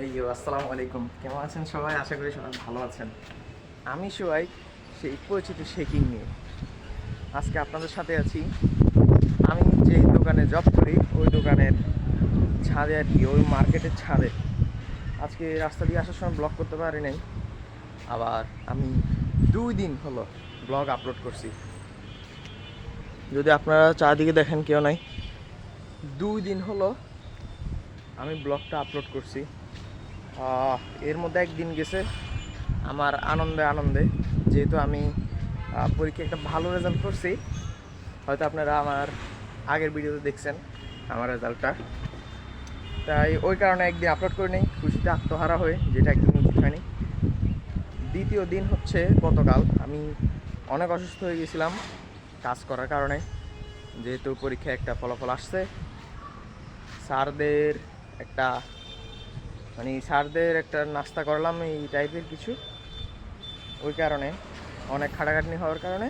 আসসালামু আলাইকুম, কেমন আছেন সবাই? আশা করি সবাই ভালো আছেন। আমি সবাই সেই পরিচিত শেকিং নিয়ে আজকে আপনাদের সাথে আছি। আমি যেই দোকানে জব করি ওই দোকানের ছাদে আর কি, ওই মার্কেটের ছাদে আজকে রাস্তা দিয়ে আসার সময় ব্লগ করতে পারি নাই। আবার আমি 2 দিন হলো ব্লগ আপলোড করছি। যদি আপনারা চারদিকে দেখেন কেউ নাই, 2 দিন হলো আমি ব্লগটা আপলোড করছি। এর মধ্যে একদিন গেছে আমার আনন্দে আনন্দে, যেহেতু আমি পরীক্ষায় একটা ভালো রেজাল্ট করছি। হয়তো আপনারা আমার আগের ভিডিওতে দেখছেন আমার রেজাল্টটা, তাই ওই কারণে একদিন আপলোড করে নিই খুশিতে আত্মহারা হয়ে, যেটা একদম উচিত হয়নি। দ্বিতীয় দিন হচ্ছে গতকাল আমি অনেক অসুস্থ হয়ে গেছিলাম কাজ করার কারণে, যেহেতু পরীক্ষায় একটা ফলাফল আসছে। স্যারদের একটা স্যারদের একটা নাস্তা করলাম এই টাইপের কিছু, ওই কারণে অনেক খাটাখাটনি হওয়ার কারণে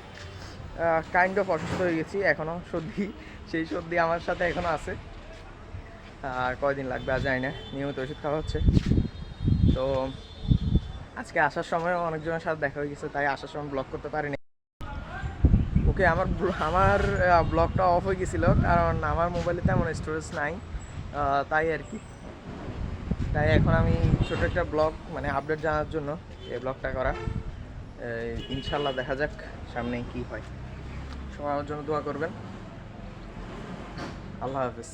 কাইন্ড অফ অসুস্থ হয়ে গেছি। এখনও সর্দি, সেই সর্দি আমার সাথে এখনও আছে। আর কয়দিন লাগবে আর জানি না, নিয়মিত ওষুধ খাওয়া হচ্ছে। তো আজকে আসার সময় অনেকজনের সাথে দেখা হয়ে গেছে, তাই আসার সময় ব্লগ করতে পারিনি। ওকে, আমার ব্লগটা অফ হয়ে গেছিলো কারণ আমার মোবাইলে তেমন স্টোরেজ নাই, তাই আর কি। তাই এখন আমি ছোটো একটা ব্লগ আপডেট জানার জন্য এই ব্লগটা করা। ইনশাল্লাহ দেখা যাক সামনে কি হয়। সবাই আমার জন্য দোয়া করবেন। আল্লাহ হাফেজ।